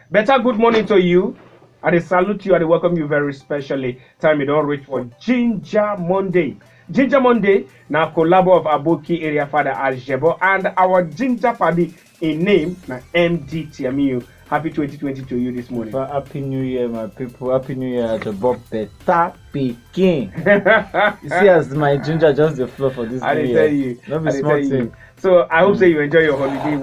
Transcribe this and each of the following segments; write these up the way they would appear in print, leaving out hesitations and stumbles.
Better good morning to you. I salute you and welcome you very specially. Time you don't reach for Ginger Monday. Ginger Monday, now collabo of Aboki area father Ajebo and our Ginger party in name na MD Tiamiyu. Happy 2020 to you this morning. Happy New Year, my people. Happy New Year, Ajebo Pikin. You see, as my ginger just the flow for this I New tell Year. you. Not be small thing. So I hope say you enjoy your holiday.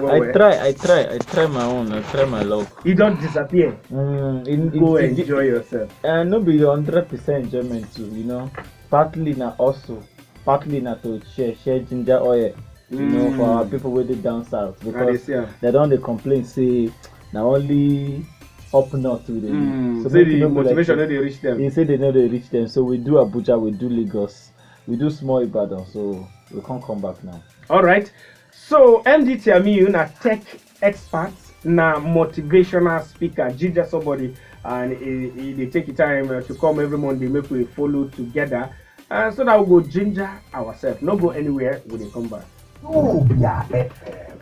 I try my own. I try my luck. You don't disappear. Go enjoy yourself. And no be 100% enjoyment too. You know, partly na also, partly na to share ginger oil. You know, for our people where they down south because they don't they complain say now only up north with them. So the motivation like, they reach them. They say they know they reach them. So we do Abuja, we do Lagos, we do small Ibadan. So we can't come back now. All right. So MD Tiamiyu na tech expert, na motivational speaker, ginger somebody, and they take the time to come every Monday, make we follow together, so that we go ginger ourselves. Not go anywhere when they come back. Wazobia FM.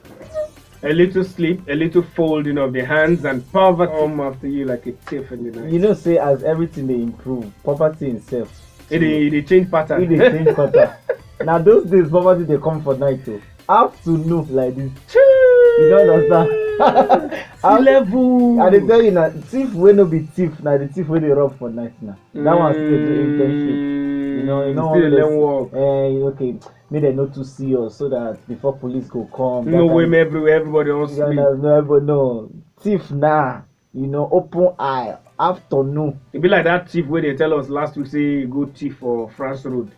A little sleep, a little folding of the hands, and poverty come after you like a thief in the night. You know, say as everything they improve, poverty itself. They change pattern. They change pattern. Now those days poverty they come for night too. Afternoon like this. You don't understand. Level. And they tell you now, thief will not be thief. Now the thief will they rob for night now. That one's still the internship. You know, okay, may they not to see us so that before police go come. No way, everywhere, everybody else. No, thief now. You know, open eye. Afternoon. It be like that thief where they tell us last week say go thief for France Road.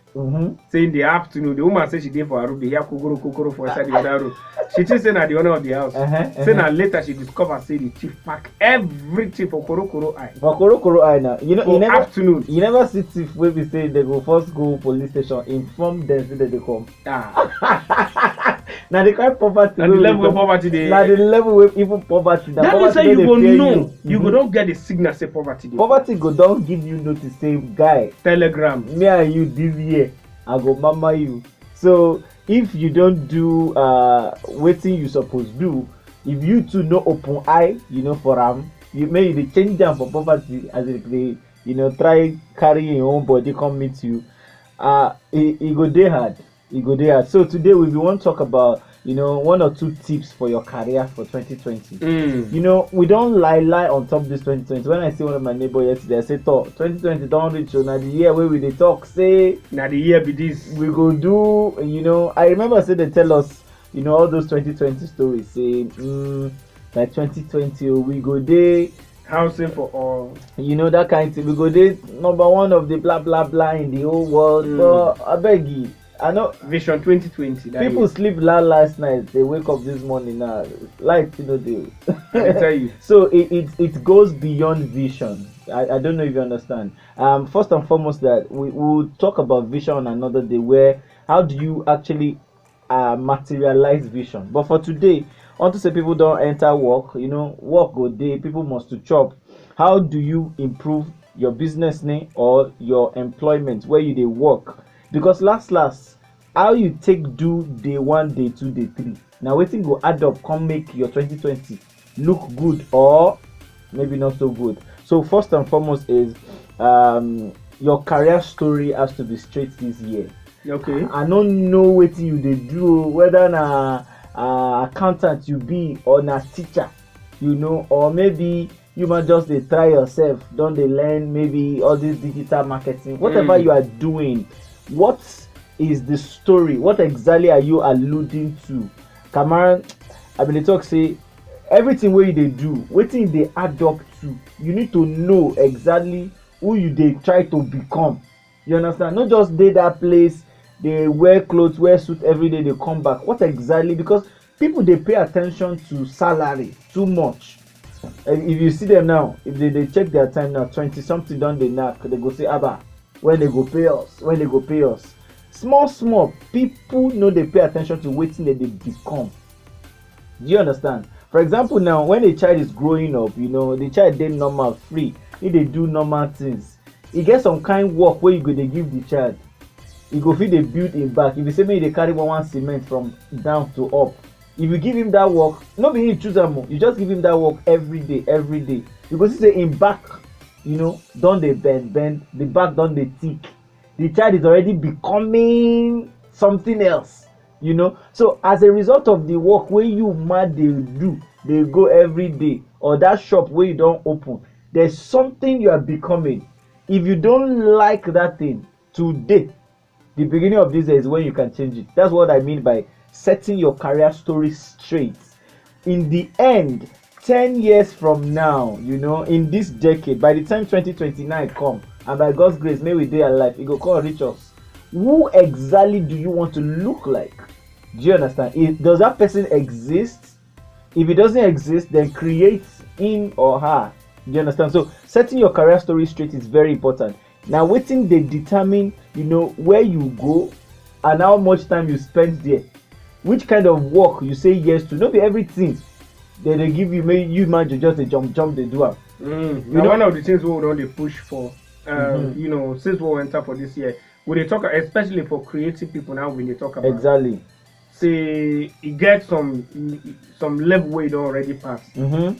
Say in the afternoon, the woman said she did for her room, they hear kokoro for inside the other room. She just say na the owner of the house. Say now later she discover say the thief pack everything for koro eye. For koro eye now. You know, for afternoon. You never see thief where we say they go first go police station, inform them say that they come. Now the kind of poverty. Now the level of poverty they. Now the level with even poverty. That means that you go know. You go don't get the signal say poverty. Poverty go don't give you notice say guy. Telegram. Me and you this year. I go mama you. So if you don't do waiting you supposed do, if you two no open eye, you know for you may they change them for poverty as if they try carrying your own body come meet you. It go day hard. It go there. So today we want to talk about one or two tips for your career for 2020. You know, we don't lie on top of this 2020. When I see one of my neighbors yesterday, I say, 2020 don't reach you. Now the year where we they talk, say now the year be this. We go do, I remember say they tell us, all those 2020 stories, say like 2020 we go there. Housing for all. That kind of thing. We go there number one of the blah blah blah in the whole world. But I beg you. I know Vision 2020. People sleep last night. They wake up this morning now. They. I tell you. So it goes beyond vision. I don't know if you understand. First and foremost, that we will talk about vision on another day. Where how do you actually materialize vision? But for today, I want to say people don't enter work. Work go day. People must to chop. How do you improve your business name or your employment where you they work? Because last how you take do day 1, day 2, day 3. Now waiting go add up, come make your 2020 look good or maybe not so good. So first and foremost is your career story has to be straight this year. Okay. I don't know what you they do, whether na accountant you be or na teacher, or maybe you might just they try yourself, don't they learn maybe all this digital marketing, whatever you are doing. What is the story? What exactly are you alluding to? Kamaran, I been talk say everything where they do, waiting they add up to. You need to know exactly who you they try to become. You understand? Not just they that place, they wear clothes, wear suit every day, they come back. What exactly? Because people they pay attention to salary too much. And if you see them now, if they check their time now, 20 something done they knock, they go say Abba. When they go pay us, small people know they pay attention to waiting that they become. Do you understand? For example, now when a child is growing up, the child they normal free, if they do normal things, he get some kind of work where you go they give the child. You go feed they build him back. If you say me they carry one cement from down to up, if you give him that work, not be him choose am, you just give him that work every day. You go see say him back, don dey bend, the back don dey thick. The child is already becoming something else, So as a result of the work wey you dey go every day, or that shop wey you don open, there's something you are becoming. If you don't like that thing today, the beginning of this year is when you can change it. That's what I mean by setting your career story straight. In the end, 10 years from now, in this decade, by the time 2029 come, and by God's grace, may we dey alive, it go come reach us. Who exactly do you want to look like? Do you understand? Does that person exist? If it doesn't exist, then create him or her. Do you understand? So setting your career story straight is very important. Now, waiting they determine, where you go and how much time you spend there. Which kind of work you say yes to. Not be everything that they give you, you might just a jump they do it. One of the things we don't they push for, since we enter for this year, when they talk, especially for creative people now, when they talk about exactly. Say it gets some level where you don't already pass.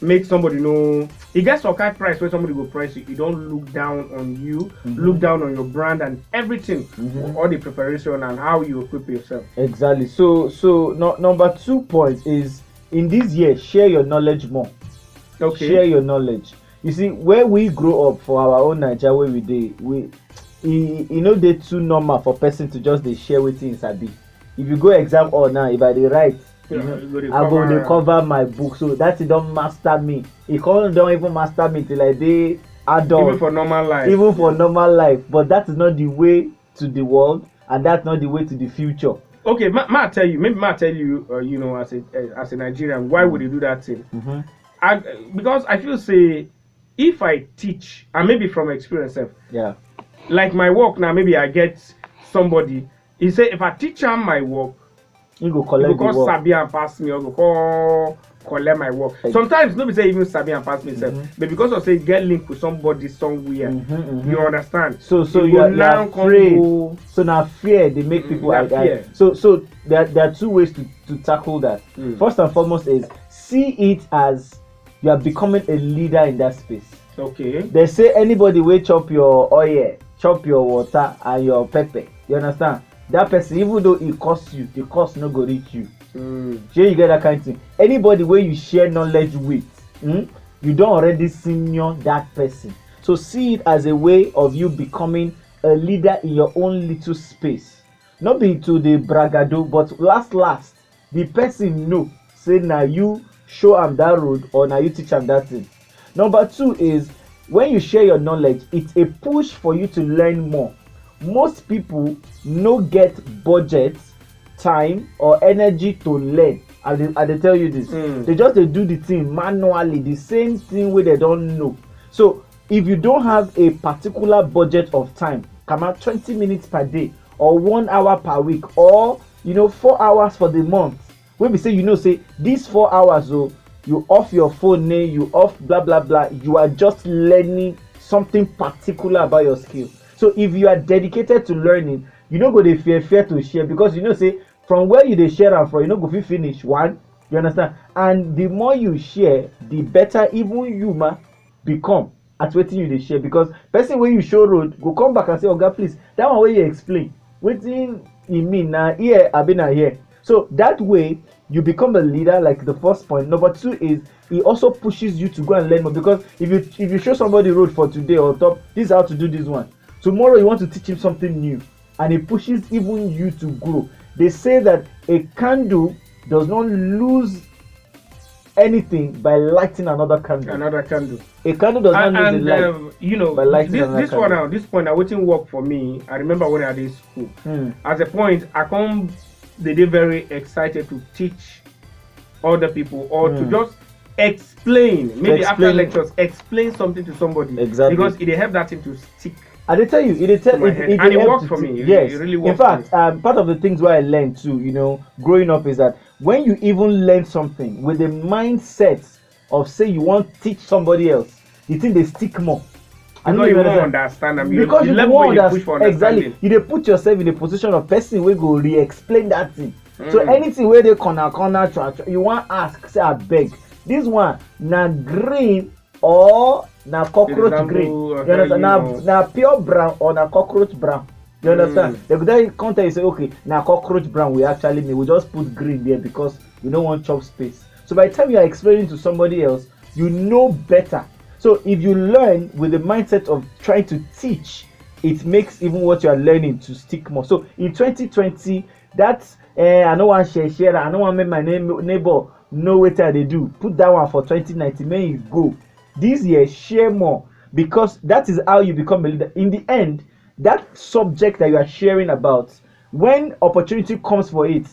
Make somebody know it gets some kind of price where somebody will price you. You don't look down on you, look down on your brand and everything, all the preparation and how you equip yourself. Exactly. So number 2 point is in this year, share your knowledge more. Okay. Share your knowledge. You see, where we grow up for our own Nigeria, where they too normal for person to just they share with things sabi. If you go exam or now, if I dey write, I go dey cover my book. So that it don't master me. It don't even master me till I dey adult. Even for normal life. But that is not the way to the world, and that's not the way to the future. Okay, ma tell you, as a Nigerian, why would they do that thing? Because I feel say if I teach, and maybe from experience, like my work now, maybe I get somebody. He say if I teach him my work, you go collect because Sabi and pass me, or go collect my work. Sometimes nobody say even Sabi and pass me, but because of say get linked with somebody somewhere, you understand? So you're now afraid. So now fear they make people So there are 2 ways to tackle that. First and foremost is see it as you are becoming a leader in that space. Okay. They say anybody will chop your oil, chop your water and your pepper. You understand? That person, even though it costs you, the cost no go reach you. Sure, you get that kind of thing. Anybody where you share knowledge with, you don't already senior that person. So see it as a way of you becoming a leader in your own little space. Not be to the bragado, but last, the person know, say now you show am that road or now you teach am that thing. Number 2 is when you share your knowledge, it's a push for you to learn more. Most people no get budget, time or energy to learn. I dey tell you this. They just do the thing manually, the same thing where they don't know. So if you don't have a particular budget of time, come out 20 minutes per day or 1 hour per week, or 4 hours for the month. When we say say these 4 hours, you off your phone, you off blah blah blah. You are just learning something particular about your skill. So if you are dedicated to learning, you don't go dey fear to share, because say from where you dey share am from, go fit finish one. You understand? And the more you share, the better even you become at wetin you dey share. Because person when you show road go come back and say, "Oga, please, that one where you explain wetin e mean na here, I been here." So that way you become a leader, like the first point. Number 2 is it also pushes you to go and learn more, because if you show somebody road for today or top, this is how to do this one. Tomorrow you want to teach him something new, and it pushes even you to grow. They say that a candle does not lose anything by lighting another candle. A candle does not lose the light by lighting another candle. This point, I wouldn't work for me. I remember when I was in school. At a point, they were very excited to teach other people, or to just explain. Maybe after lectures, explain something to somebody. Exactly. Because it helped that thing to stick. I did tell you, it worked for me. Yes, it really worked. In fact, part of the things where I learned too, growing up, is that when you even learn something with the mindset of say you want to teach somebody else, the thing they stick more. Because you won't understand them. Because you won't understand. Exactly. You dey put yourself in a position of person where go re-explain that thing. So anything where they corner, you want ask, say I beg. This one na green or na cockroach green. You understand? Na pure brown or na cockroach brown. You understand? They could then come tell you say, okay, now cockroach brown we actually mean. We just put green there because we don't want chop space. So by the time you are explaining to somebody else, you know better. So if you learn with the mindset of trying to teach, it makes even what you are learning to stick more. So in 2020, that's I don't want to share. I don't want to make my neighbor know what they do. Put that one for 2019. May you go. This year, share more, because that is how you become a leader. In the end, that subject that you are sharing about, when opportunity comes for it,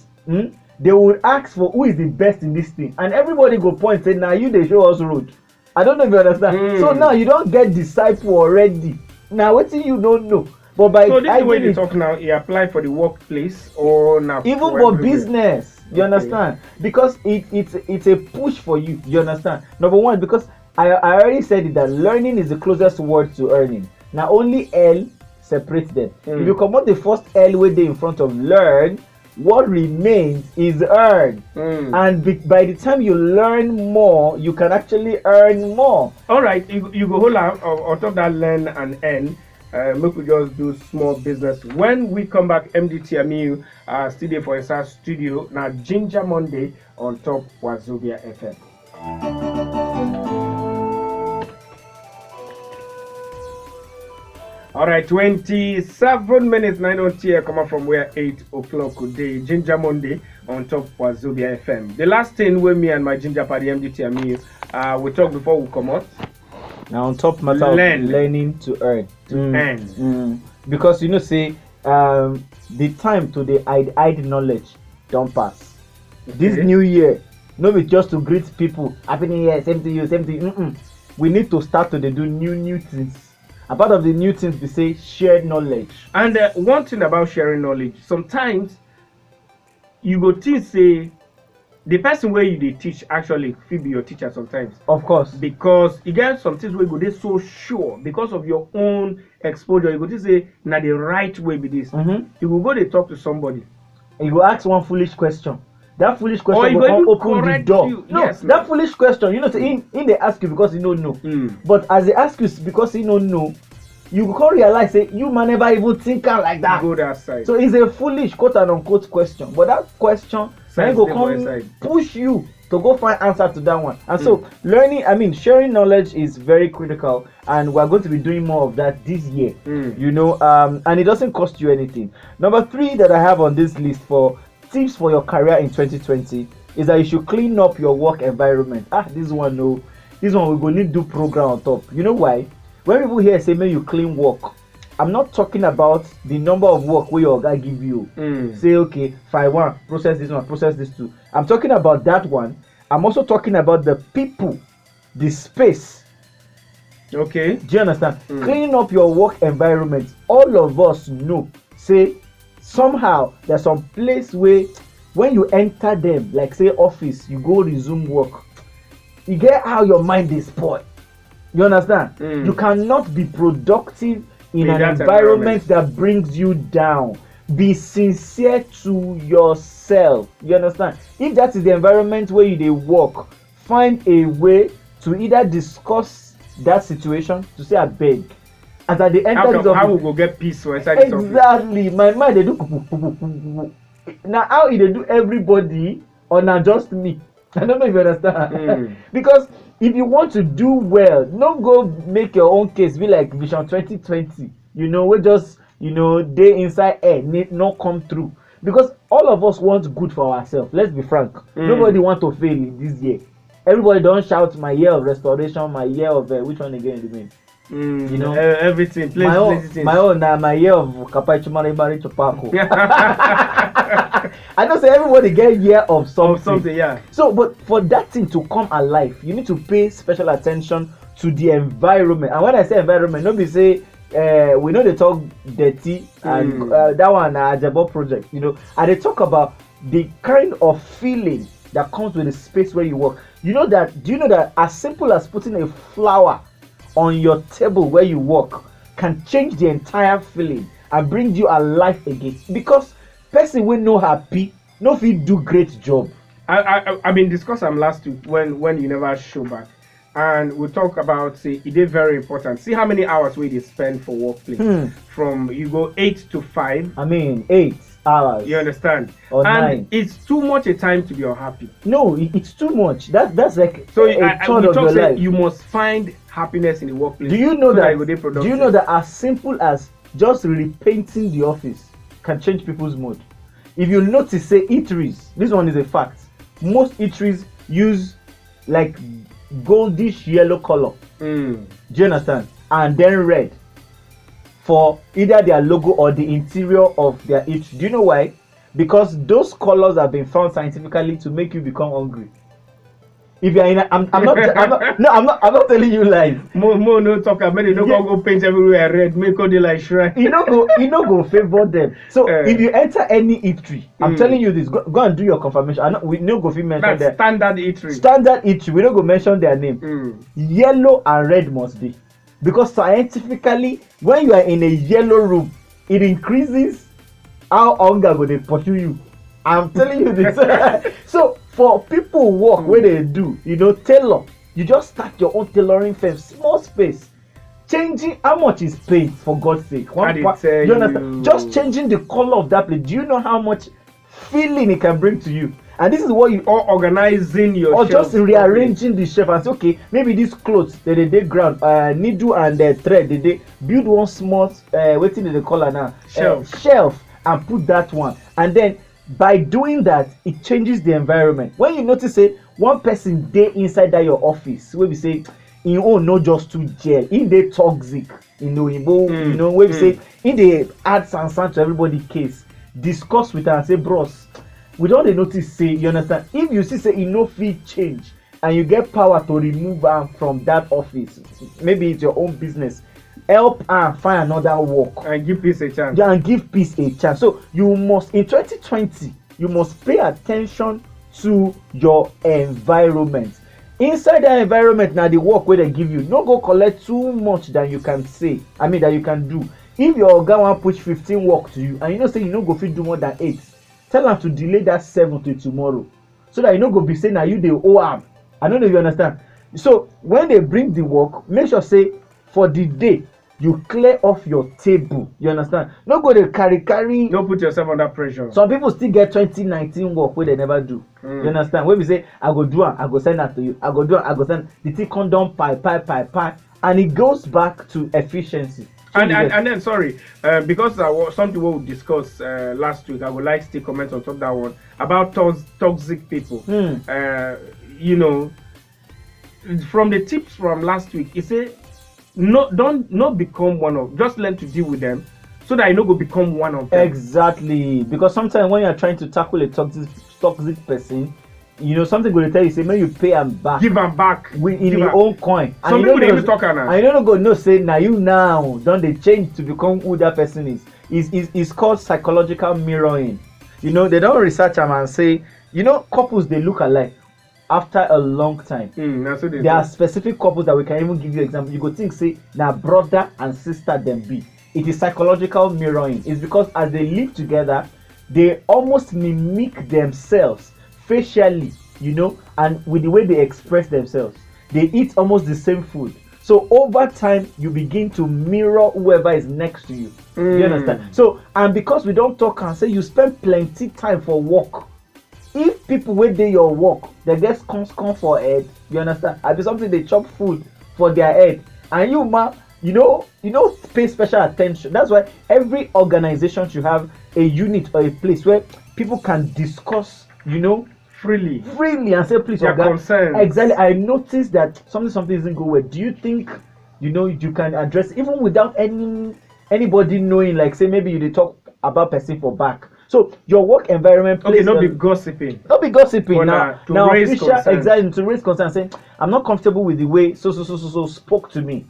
they will ask for who is the best in this thing, and everybody go point say, now you they show us road. I don't know if you understand. So now you don't get disciple already. Now what you don't know. But by so this is the way they talk now, he apply for the workplace or now even for business. You understand? Because it's a push for you. You understand? Number one, because I already said it, that learning is the closest word to earning. Now only L separates them. If you come out the first L way there in front of learn, what remains is earn. And by the time you learn more, you can actually earn more. All right, you go hold on top of that learn and earn. Make we just do small business. When we come back, MD Tiamiyu still there for a studio. Now Ginger Monday on top Wazobia FM. All right, 27 minutes, 9 on tier, coming from where 8 o'clock today. Ginger Monday on top Wazobia FM. The last thing with me and my Ginger Party MD Tiamiyu, we talk before we come out. Now on top matter of learning to earn. Because you know say the time to the hide knowledge don't pass. This new year, no be just to greet people, happy new year, same to you. We need to start to do new things. A part of the new things we say shared knowledge. And one thing about sharing knowledge, sometimes you go think say the person where you teach actually will be your teacher sometimes. Of course. Because you get some things where you go they so sure because of your own exposure. You go to say now the right way be this. You will go to talk to somebody. And you go ask one foolish question. That foolish question will open the door. That foolish question, you know, in they ask you because you don't know. But as they ask you because you don't know, you can't realize say you might never even think like that. Go that side. So it's a foolish quote and unquote question. But that question then go come push you to go find answer to that one. And so sharing knowledge is very critical, and we're going to be doing more of that this year. You know, and it doesn't cost you anything. Number 3 that I have on this list for tips for your career in 2020 is that you should clean up your work environment. This one we're going to do program on top. You know why? When people here say may you clean work, I'm not talking about the number of work where your guy give you. Say okay, file 1, process this one, process this 2. I'm talking about that one. I'm also talking about the people, the space. Okay. Do you understand? Cleaning up your work environment. All of us know. Say somehow there's some place where when you enter them, like say office, you go resume work, you get how your mind is spoiled. You understand? You cannot be productive in an environment that brings you down. Be sincere to yourself. You understand? If that is the environment where you work, find a way to either discuss that situation, to say I beg. As at the end of how we go get peace for inside exactly. My mind they do now how they do everybody or not just me. I don't know if you understand. Because if you want to do well, don't go make your own case be like Vision 2020. You know, we just they inside air need not come through. Because all of us want good for ourselves. Let's be frank. Nobody want to fail in this year. Everybody don't shout my year of restoration, my year of which one again remain. You know everything. My own my year of Kapaichumari Mari Chopako. I don't say everybody get year of something. Yeah. So, but for that thing to come alive, you need to pay special attention to the environment. And when I say environment, nobody say we know they talk dirty and that one Ajebo project. You know, and they talk about the kind of feeling that comes with the space where you work. Do you know that as simple as putting a flower on your table where you work can change the entire feeling and bring you alive again? Because person will no happy no fit do great job. I been discuss am last week when you never show back, and we talk about say it is very important. See how many hours we dey spend for workplace. From you go 8 to 5. I mean 8 hours. You understand? Or And 9. it's too much a time to be unhappy. No, it's too much. That's like So a we third of talk your say life. you must find happiness in the workplace. Do you know so that? you go dey Do productive. you know that as simple as just repainting the office can change people's mood? If you notice, say eateries, this one is a fact. Most eateries use like goldish yellow color. Do you understand? And then red for either their logo or the interior of their eatery. Do you know why? Because those colors have been found scientifically to make you become hungry. If you are in, I'm not telling you lies. More no talk about it. Don't go paint everywhere red. Make all the like shrine. You know go favor them. So if you enter any eatery, I'm telling you this. Go and do your confirmation. We no go fit mention That's their standard eatery. standard eatery. We don't go mention their name. Yellow and red must be, because scientifically, when you are in a yellow room, it increases how hunger go dey pursue you. I'm telling you this. So for people who work where they do, tailor, you just start your own tailoring firm, small space. Changing how much is paint, for God's sake. You understand? Just changing the color of that place. Do you know how much feeling it can bring to you? And this is what you or organizing your or just rearranging the shelf and say, okay, maybe these clothes they ground needle and thread they build one small wetin they call it now shelf and put that one, and then by doing that it changes the environment. When you notice say one person dey inside that your office wey be say im own no just too gel, im dey toxic, wey be say im dey add sand to everybody case, discuss with am and say bros, we don dey notice say, you understand, if you see say e no fit change and you get power to remove am from that office, maybe it's your own business, help am find another work and give peace a chance. Yeah, and give peace a chance. So you must, in 2020, you must pay attention to your environment. Inside that environment, now the work where they give you, no go collect too much than you can say. That you can do. If your oga wan push 15 work to you, and you know say you no go fit do more than 8, tell am to delay that 7 to tomorrow, so that you no go be saying now you dey owe am. I don't know if you understand. So when they bring the work, make sure say for the day you clear off your table. You understand? No go dey carry. Don't put yourself under pressure. Some people still get 2019 work where they never do. You understand? When we say I go do am, I go send that to you. I go do am, I go send. The thing come down pie, and it goes back to efficiency. And then sorry, because something we discussed last week, I would like to comment on top of that one about toxic people. From the tips from last week, it say don't become one of, just learn to deal with them so that you no go become one of them. Exactly, because sometimes when you are trying to tackle a toxic person, something going to tell you say when you pay them back, give them back in your own coin. Some people dey even talk now. I don't go no say now you now don't they change to become who that person is. It's called psychological mirroring. They don't research them and say couples they look alike after a long time. There are specific couples that we can even give you example. You go think say now brother and sister them be. It is psychological mirroring. It's because as they live together, they almost mimic themselves facially, and with the way they express themselves. They eat almost the same food. So over time, you begin to mirror whoever is next to you. You understand? So, and because we don't talk and say you spend plenty time for work, if people wey dey your work, they get scum for head, you understand? I be something they chop food for their head, and you pay special attention. That's why every organization should have a unit or a place where people can discuss, freely and say, please, their concerns. Exactly. I noticed that something isn't going well. Do you think you can address even without anybody knowing? Like say maybe you talk about person for back. So your work environment plays. Not be gossiping. Not be gossiping. Now raise concerns. Exactly, to raise concern, saying I'm not comfortable with the way so spoke to me.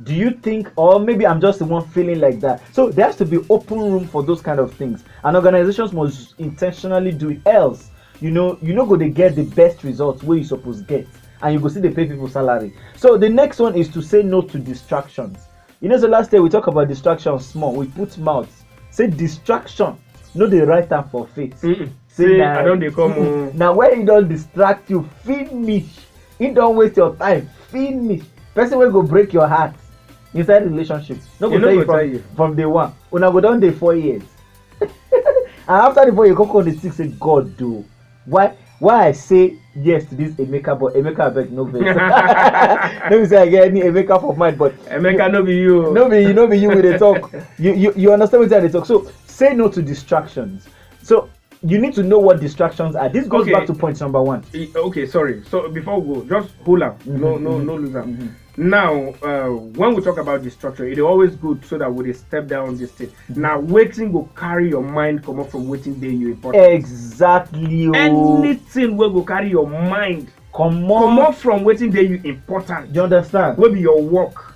Do you think, or maybe I'm just the one feeling like that? So there has to be open room for those kind of things, and organizations must intentionally do it. Else, go to get the best results where you supposed get, and you go see they pay people salary. So the next one is to say no to distractions. The last day we talk about distractions small. We put mouths. Say distraction, no the right time for faith. Say I don't dey come home. Now when he don't distract you, finish. He don't waste your time. Finish. Person will go break your heart inside relationship. No go tell you from day one. Una go down day 4 years. And after the 4 years, you go call the 6 say, God do. Why I say yes to this Emeka, but Emeka beg no vex. Let me say I get any Emeka for mine, but Emeka no be you. No be you with the talk. You understand what they talk. So say no to distractions. So you need to know what distractions are. This goes back to point number 1. Okay, sorry. So before we go, just hold on. No lose on. Now, when we talk about distraction, it is always good so that we dey step down this thing. Now, waiting will carry your mind come up from waiting day you important. Exactly. Anything will go carry your mind come up from waiting day you important. You understand? Will be your work.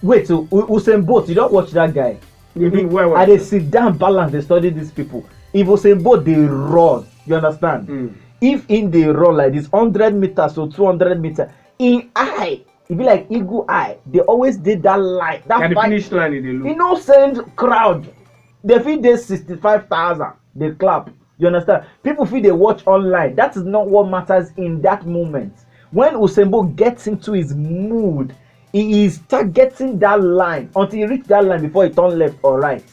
Wait, so Usain Bolt, you don't watch that guy? I dey sit down balance, they study these people. If Usain Bolt they run, you understand? If in they run like this 100 meters or 200 meters, in eye, it be like eagle eye. They always did that line. That the finish line they look. Innocent crowd. They feel they 65,000. They clap. You understand? People feel they watch online. That is not what matters in that moment. When Usain Bolt gets into his mood, he is targeting that line until he reach that line before he turn left or right.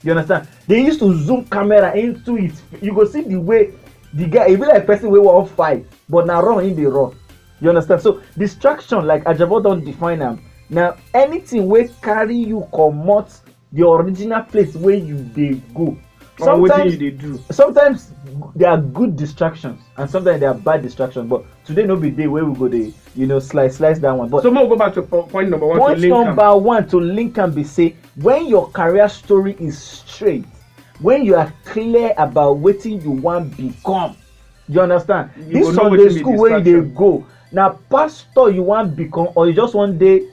You understand? They used to zoom camera into it. You go see the way the guy, it be like person wey wan fight, but now run in the run. You understand? So distraction, like Ajebo don't define them. Now anything wey carry you comot the original place where you dey go. Sometimes they do. Sometimes they are good distractions and sometimes they are bad distractions. But today no be day where we go dey, slice that one. But so we'll go back to point number 1. Point number 1 to link and be say when your career story is straight, when you are clear about wetin you want become. You understand? This Sunday school where you dey go. Now pastor you want become or you just one day,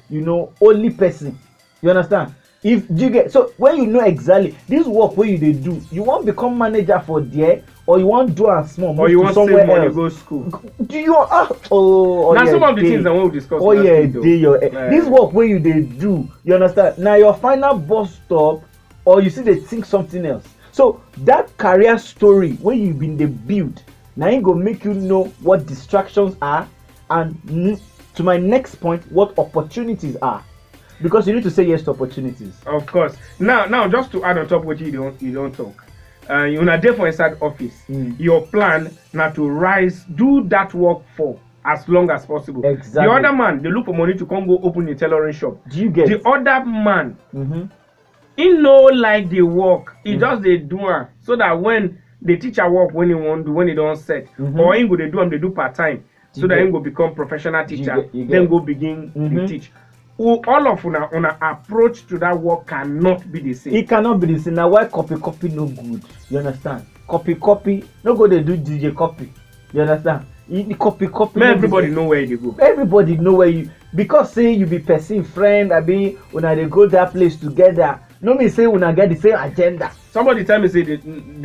only person. You understand? If you get so when you know exactly this work where you dey do, you want become manager for there or you want do a small or you want somewhere else go school. Do you now some of the things that we will discuss. This work where you dey do, you understand? Now your final bus stop or you see they think something else. So that career story where you been dey build, now it go make you know what distractions are and to my next point, what opportunities are. Because you need to say yes to opportunities. Of course. Now, just to add on top what you don't talk. You're not there for inside office. Your plan now to rise, do that work for as long as possible. Exactly. The other man, they look for money to come go open a tailoring shop. Do you get the other man? He no like the work. He just they do it so that when the teacher work when he want do when he don't set or he go they do part time so that he go become professional teacher. Then go begin to teach. All of una approach to that work cannot be the same. It cannot be the same. Now why copy no good? You understand? Copy no go they do DJ copy. You understand? You copy. Man, everybody know where you go. Everybody know where you because say you be person friend. I mean una they go that place together. No me say una get the same agenda. Somebody tell me say they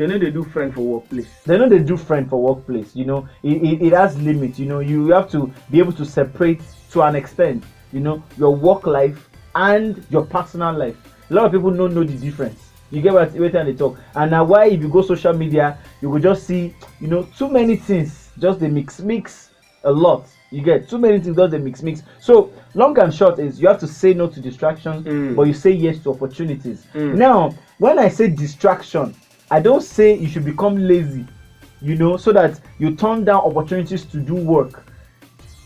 know they do friend for workplace. They know they do friend for workplace. It has limits. You have to be able to separate to an extent. Your work life and your personal life. A lot of people don't know the difference. You get what they talk. And now why if you go social media, you will just see, too many things. Just the mix a lot. You get too many things, just the mix. So long and short is you have to say no to distractions, but you say yes to opportunities. Now, when I say distraction, I don't say you should become lazy, so that you turn down opportunities to do work.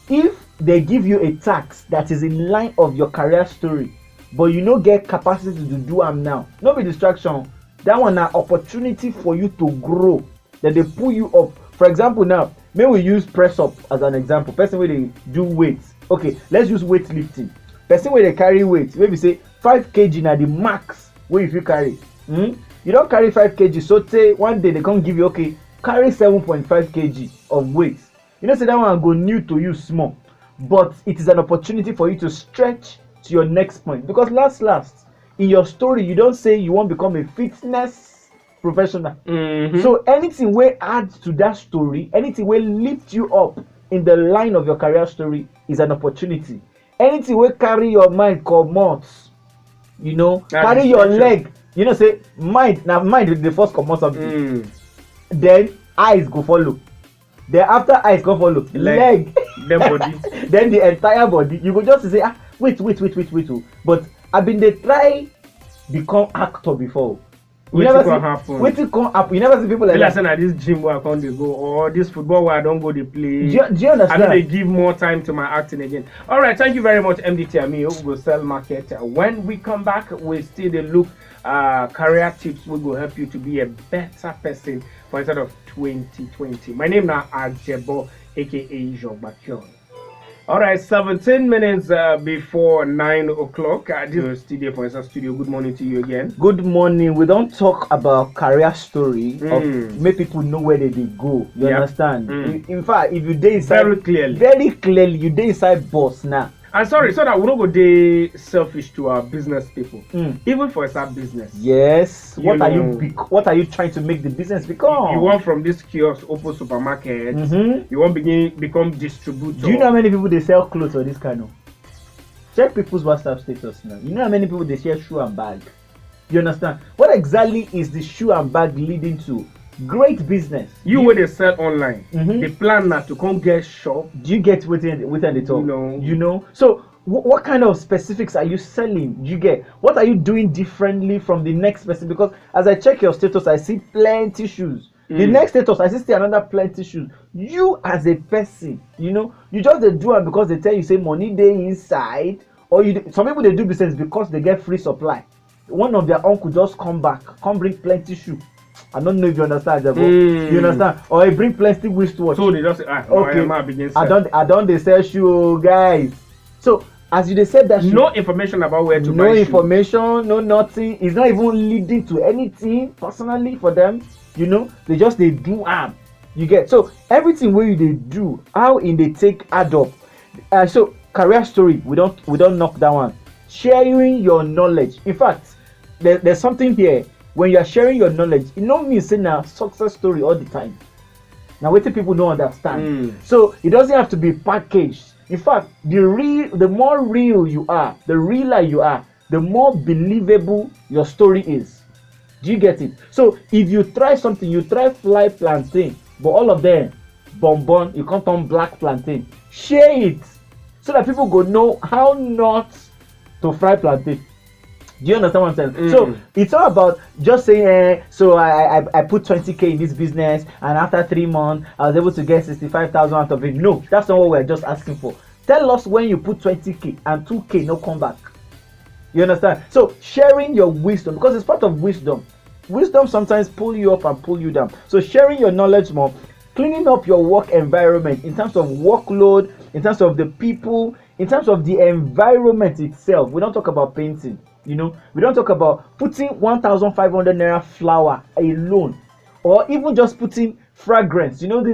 If they give you a task that is in line of your career story, but you no get capacity to do them now, no be distraction. That one an opportunity for you to grow. That they pull you up. For example, now may we use press up as an example. Person where they do weights. Okay, let's use weightlifting. Person where they carry weights. Maybe say 5 kg na the max where if you carry. You don't carry 5 kg. So say one day they can't give you okay carry 7.5 kg of weights. Say that one go new to you small, but it is an opportunity for you to stretch to your next point. Because last in your story, you don't say you want to become a fitness professional. So anything will add to that story, anything will lift you up in the line of your career story is an opportunity. Anything will carry your mind come out, carry your leg. Say mind now mind is the first come out something. Then eyes go follow. Then after eyes go follow, leg, then body, then the entire body. You go just say, wait. Oh. But I've been they try become actor before. You never see wetin come happen. You never see people like that. Like this gym where I can't go, or this football where I don't go to play. Do you understand? I know they give more time to my acting again. All right, thank you very much, Emdee Tiamiyu. We will sell market. When we come back, we still the look career tips. We will help you to be a better person for instead of 2020. My name now Ajebo, aka Jogbakion. All right, 17 minutes before 9 o'clock. This studio for instance, studio. Good morning to you again. Good morning. We don't talk about career story of make people know where they go. You understand? In fact, if you dey inside very clearly, you dey inside boss now. And sorry, so that we don't go dey selfish to our business people. Even for a business. Yes. What are you trying to make the business become? You want from this kiosk open supermarket. You want become distributor. Do you know how many people they sell clothes on this Kano? Check people's WhatsApp status now. You know how many people they share shoe and bag? You understand? What exactly is the shoe and bag leading to? Great business. You where they sell online. The plan now to come get shop. Do you get within the talk? No. You know. So what kind of specifics are you selling? Do you get? What are you doing differently from the next person? Because as I check your status, I see plenty shoes. The next status, I see another plenty shoes. You as a person, you know, you just they do it because they tell you say money they inside, or some people they do business because they get free supply. One of their uncle just come bring plenty shoe. I don't know if you understand, Ajebo. You understand? Or he bring plenty wristwatch. So they just say, okay, I don't they sell shoe, guys. So as you they said that shoe, no information about where to buy no information, no nothing. It's not even leading to anything personally for them. You know, they do you get. So everything where they do, how in they take add up. So career story, we don't knock that one. Sharing your knowledge. In fact, there's something here. When you are sharing your knowledge, it don't mean saying a success story all the time. Now, what people don't understand. So it doesn't have to be packaged. In fact, the more real you are, the realer you are, the more believable your story is. Do you get it? So if you try something, you try fly plantain, but all of them bonbon, you can't turn black plantain. Share it so that people go know how not to fry plantain. Do you understand what I'm saying? So it's all about just saying, so I put 20K in this business, and after 3 months I was able to get 65,000 out of it. No, that's not what we're just asking for. Tell us when you put 20K and 2K no come back. You understand? So sharing your wisdom, because it's part of wisdom. Wisdom sometimes pull you up and pull you down. So sharing your knowledge more, cleaning up your work environment in terms of workload, in terms of the people, in terms of the environment itself. We don't talk about painting. You know, we don't talk about putting 1,500 naira flour alone, or even just putting fragrance. You know,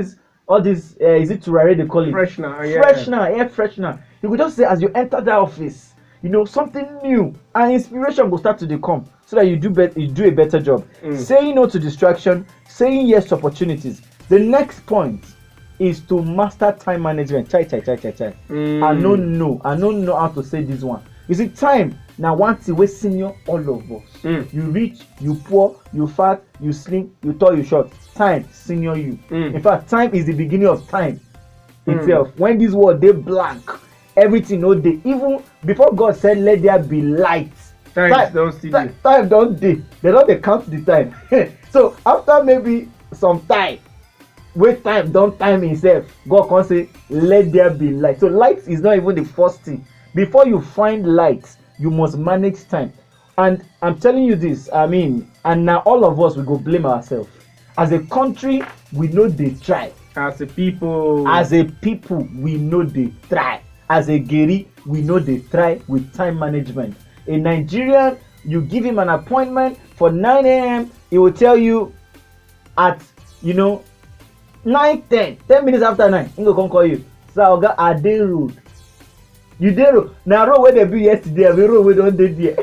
all this is it turare they call it? Freshener, air freshener. You could just say as you enter the office, you know, something new, and inspiration will start to come so that you do a better job. Saying no to distraction, saying yes to opportunities. The next point is to master time management. Chai. I don't know how to say this one. Is it time? Now once we senior all of us. You rich, you poor, you fat, you slim, you tall, you short. Time senior you. In fact, time is the beginning of time itself. When this world they blank, everything no day. Even before God said let there be light. Time don't day. They don't count the time. So after maybe some time, wait time don't time himself. God can say let there be light. So light is not even the first thing. Before you find light, you must manage time. And I'm telling you this, and now all of us will go blame ourselves. As a country, we know they try. As a people, we know they try. As a Geri, we know they try with time management. A Nigerian, you give him an appointment for 9 a.m., he will tell you at 9:10, 10 minutes after 9, he will come call you. So Oga Ade Road. You did road. Now road where they be yesterday, we road we don't did there.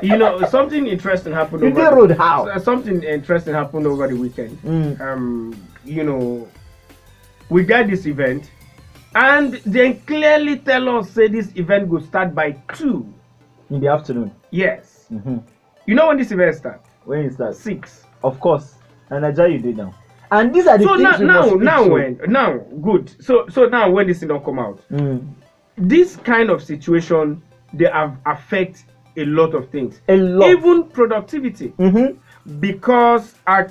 You know, something interesting happened. You did road how? Something interesting happened over the weekend. You know, we got this event, and they clearly tell us say this event will start by 2 in the afternoon. Yes. You know when this event starts? When it starts? 6. Of course. And Nigeria you did now. And these are the So things now good. So now when this thing don't come out, this kind of situation they have affect a lot of things. A lot. Even productivity. Because I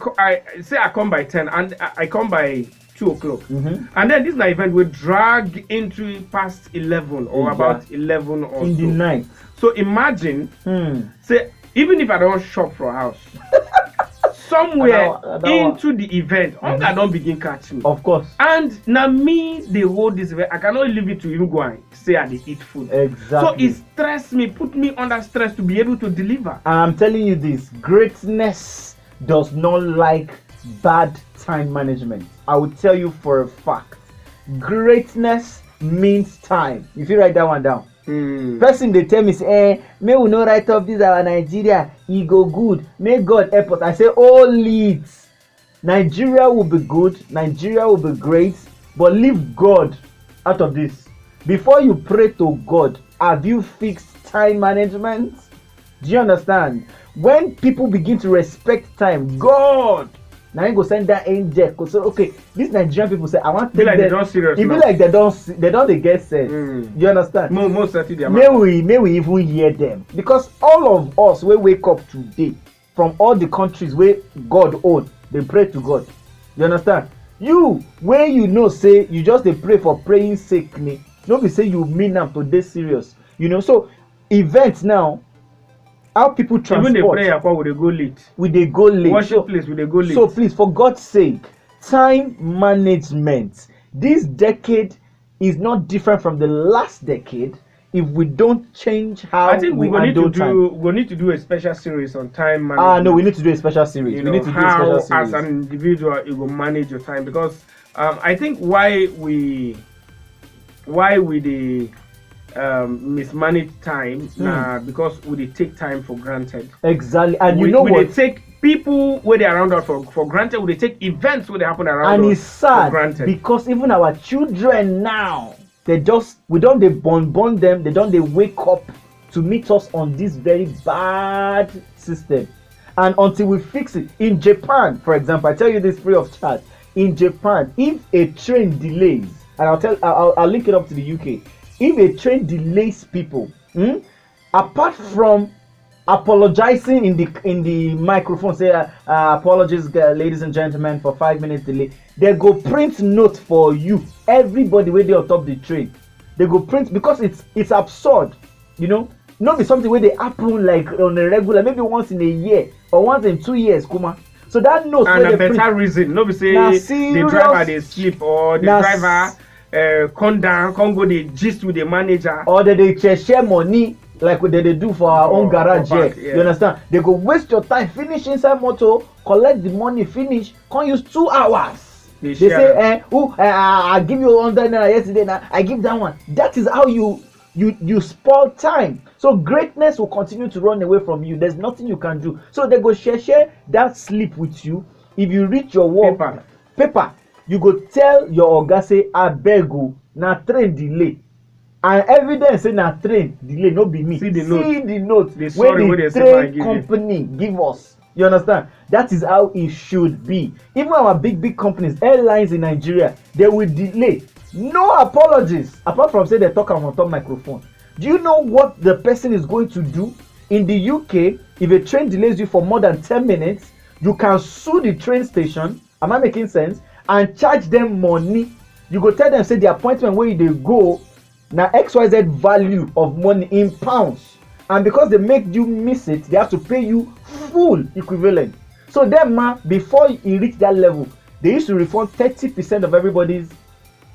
say I come by 10 and I come by 2 o'clock. And then this night event will drag into past 11 or about 11 or in so. the night. So imagine, say, even if I don't shop for a house, somewhere into the event, I don't begin catch me. Of course. And now me, they hold this event. I cannot leave it to you go and say I dey eat food. Exactly. So it stress me, put me under stress to be able to deliver. I'm telling you this, greatness does not like bad time management. I will tell you for a fact. Greatness means time. If you write that one down. Person they tell me say, may we no write off this our Nigeria, e go good. May God help us. I say all leads. Nigeria will be good, Nigeria will be great, but leave God out of this. Before you pray to God, have you fixed time management? Do you understand? When people begin to respect time, God, now you go send that angel. So okay, these Nigerian people say, I want to take like them. They don't serious. It be like they don't get sense. You understand? Most certainly. May we even hear them, because all of us we wake up today from all the countries where God own, they pray to God. You understand? You when you know say you just dey pray for praying sake, no be say you mean am to dey serious. You know, so events now. How people transport. Even the prayer will they go late. Will they go late? Worship place will they go late. So please, for God's sake, time management. This decade is not different from the last decade. If we don't change how I think we need to time. we need to do a special series on time management. No, we need to do a special series. You we know, need to do a how special series. as an individual you will manage your time, because I think why we the mismanage time because we dey take time for granted. Exactly. And we, you know we what? They take people where they are around us for granted. We dey take events where they happen around and us it's sad for granted. because even our children now, we don't they born them, they don't they wake up to meet us on this very bad system. And until we fix it, in Japan, for example, I tell you this free of charge. In Japan, if a train delays, and I'll link it up to the UK. If a train delays people, apart from apologizing in the microphone, say apologies, ladies and gentlemen, for 5 minutes delay, they go print note for you. Everybody where they on top the train, they go print, because it's absurd, you know. Not be something where they happen like on a regular, maybe once in a year or once in 2 years, Kuma. So that note and a better print, reason, no be say the driver they sleep or the driver come down, come go the gist with the manager, or they share money like what they do for our own garage here. Yeah. You understand? They go waste your time, finish inside motor, collect the money, finish, can't use 2 hours. They say, I give you 100 naira yesterday, now I give that one. That is how you spoil time. So greatness will continue to run away from you. There's nothing you can do. So they go share that sleep with you. If you reach your work, paper, you go tell your oga say, abeg o, na train delay. And evidence say na train delay, no be me. See the note wey the train company give us. You understand? That is how it should be. Even our big companies, airlines in Nigeria, they will delay. No apologies, apart from say they talk on top microphone. Do you know what the person is going to do? In the UK, if a train delays you for more than 10 minutes, you can sue the train station. Am I making sense? And charge them money. You go tell them, say the appointment where they go, now XYZ value of money in pounds. And because they make you miss it, they have to pay you full equivalent. So then, before you reach that level, they used to refund 30% of everybody's,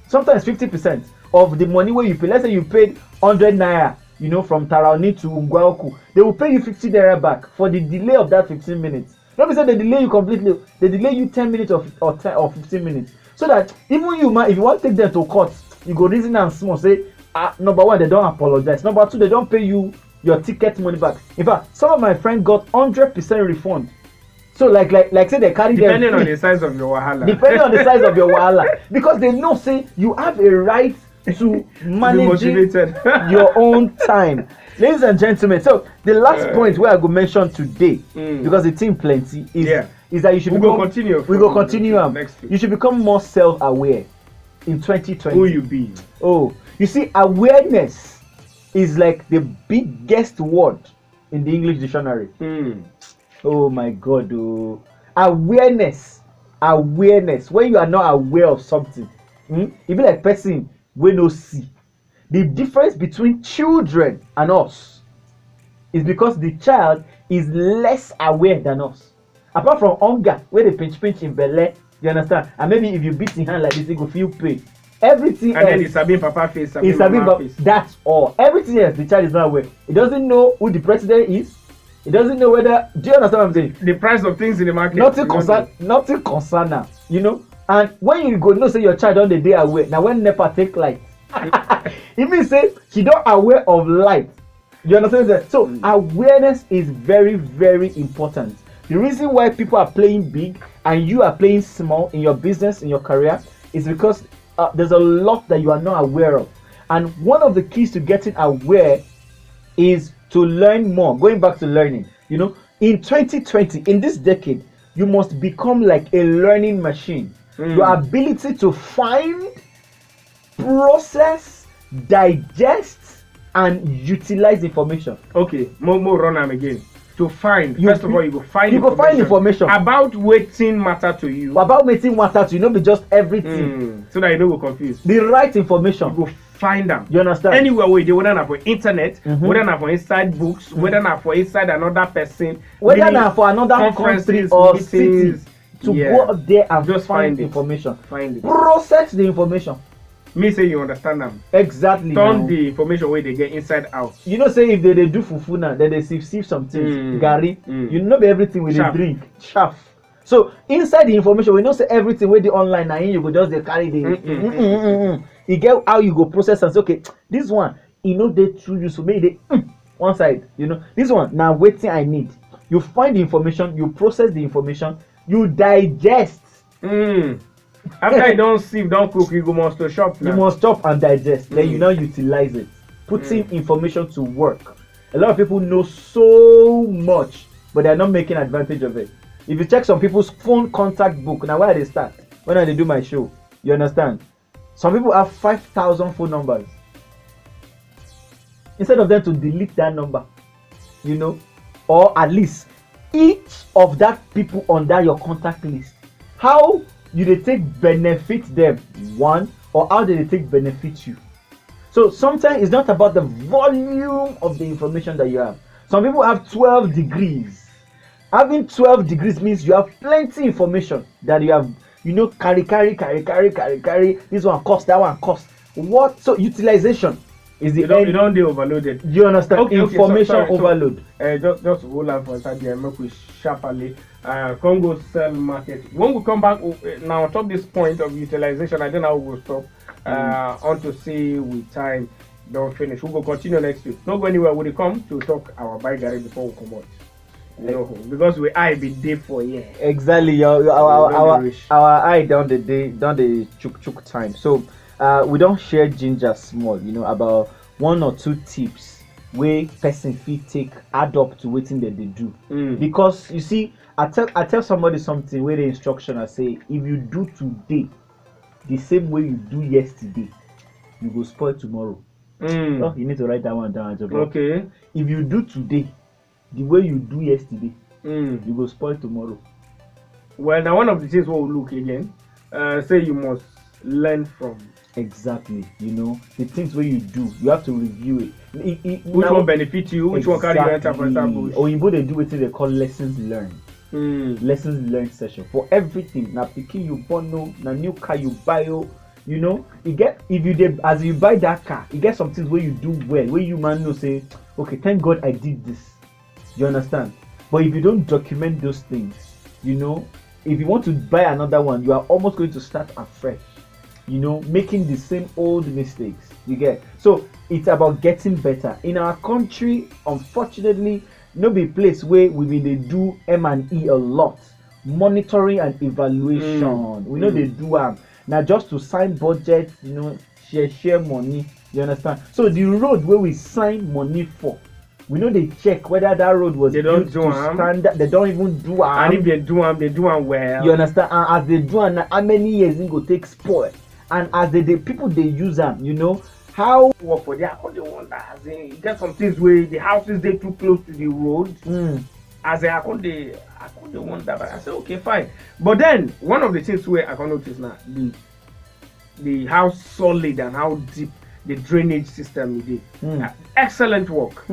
sometimes 50% of the money where you pay. Let's say you paid 100 naira, you know, from Taraoni to Ngwaoku. They will pay you 50 naira back for the delay of that 15 minutes. Let me say they delay you completely. They delay you 10 minutes or 15 minutes. So that even you, if you want to take them to court, you go reason and small. Say, number one, they don't apologize. Number two, they don't pay you your ticket money back. In fact, some of my friends got 100% refund. So like say they carry them. Depending on the size of your wahala. Depending on the size of your wahala. Because they know, say, you have a right to manage your own time. Ladies and gentlemen, so the last point where I go mention today, because the team plenty, is is that you should We'll continue. We go continue. Next week. You should become more self-aware in 2020. Who you be? Oh, you see, awareness is like the biggest word in the English dictionary. Oh my God! Oh, awareness. When you are not aware of something, it be like person we no see. The difference between children and us is because the child is less aware than us. Apart from hunger, where they pinch in belly, you understand? And maybe if you beat in hand like this, you go feel pain. Everything and else, then it's a papa face, face. That's all. Everything else, the child is not aware. It doesn't know who the president is. It doesn't know whether. Do you understand what I'm saying? The price of things in the market. Nothing concern now. You know. And when you go, know say your child on the day aware. Now when NEPA take light, it means say she don't aware of light. You understand that? So awareness is very, very important. The reason why people are playing big and you are playing small in your business, in your career, is because there's a lot that you are not aware of. And one of the keys to getting aware is to learn more. Going back to learning, you know, in 2020, in this decade, you must become like a learning machine. Your ability to find, process, digest, and utilize information. Okay, more run am again. To find, first of all, you go find information about wetin matter to you. About wetin matter to you, not be just everything. So that you don't go confused. The right information. You go find them. You understand? Anywhere where they whether na for internet, whether na for inside books, whether na for inside another person, whether na for another country or city, to go up there and just find information. Find it. Process the information. Me say you understand them. Exactly. Turn the information where they get inside out. You know, say if they do fufu now, then they sieve some things. Gary, you know be everything with the drink. Chaff. So inside the information, we know say everything where the online now you go just they carry the you get how you go process and say, okay, this one, you know they true useful. Maybe they one side, you know, this one now waiting I need. You find the information, you process the information, you digest. After you don't sieve, don't cook, you go must to shop now. You must chop and digest. Then you now utilize it. Putting information to work. A lot of people know so much, but they're not making advantage of it. If you check some people's phone contact book, now where they start? When I do my show, you understand? Some people have 5,000 phone numbers. Instead of them to delete that number, you know, or at least each of that people on that your contact list, how you they take benefit them, one, or how do they take benefit you? So sometimes it's not about the volume of the information that you have. Some people have 12 degrees. Having 12 degrees means you have plenty information that you have, you know, carry. This one cost, that one cost. What? So utilization is the you don't be overloaded. You understand? Okay, information overload. Just hold on for a second. Make we sharply. Congo sell market. When we come back now on top this point of utilization, I don't know how we'll stop. On to see with time don't finish. We will continue next week. Not go anywhere. We'll come to talk our buy Gary before we come out. No, because we I be day for year. Exactly. Our eye down the chuk time. So we don't share ginger small, you know, about 1 or 2 tips where person fit take add up to waiting that they do. Because you see, I tell somebody something where the instruction I say, if you do today the same way you do yesterday, you go spoil tomorrow. Oh, you need to write that one down, Ajebo. Okay. If you do today the way you do yesterday, you go spoil tomorrow. Well, now one of the things we'll look again, say you must learn from. Exactly. You know, the things where you do, you have to review it. Which one benefit you? Which one carry you enter, for example? Or you they do what they call lessons learned. Lessons learned session for everything. Now picking you bono, now new car you buy, you know, you get if you did as you buy that car, you get some things where you do well, where you man know say, okay, thank God I did this. You understand? But if you don't document those things, you know, if you want to buy another one, you are almost going to start afresh. You know, making the same old mistakes. You get? So it's about getting better. In our country, unfortunately, no be place where we they do M&E a lot. Monitoring and evaluation. We know they do now just to sign budget, you know, share money. You understand? So the road where we sign money for, we know they check whether that road was They don't built do to am. standard. They don't even do And if am. they do am well. You understand? And as they do am, how many years it go take spoil? And as the people they use them, you know how. Work for there, I don't wonder. As in, you get some things where the houses they too close to the road. As I couldn't wonder, but I said okay, fine. But then one of the things where I can notice now, the how solid and how deep the drainage system is. Excellent work.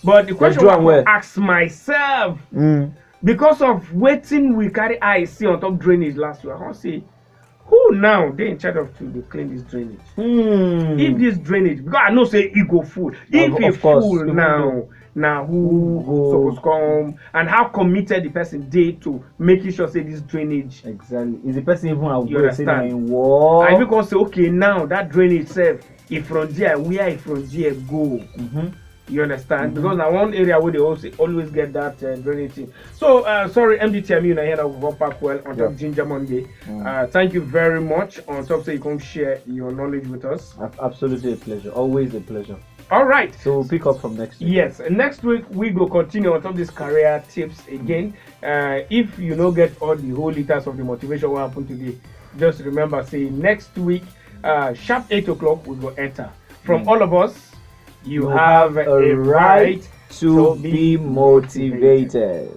But the question I will ask myself, because of waiting we carry eye see on top drainage last year, I can say who now they in charge of to clean this drainage? If this drainage, because I know say it go full. If it full now who supposed come and how committed the person did to making sure say this drainage. Exactly. Is the person even aware? You understand? I even can say okay now that drainage itself, if from there where if from there go. You understand? Because now one area where they also always get that drainage thing. So sorry, Emdee Tiamiyu, I hear that we back well on top Ginger Monday. Thank you very much. On top, so you can share your knowledge with us. Absolutely a pleasure. Always a pleasure. All right. So we'll pick up from next week. Yes, next week we go continue on top of this career tips again. If you don't get all the whole liters of the motivation what happened today, just remember say next week, sharp 8 o'clock we go enter. From all of us, you have a right to be motivated.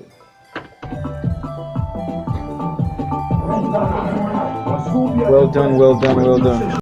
Well done, well done, well done.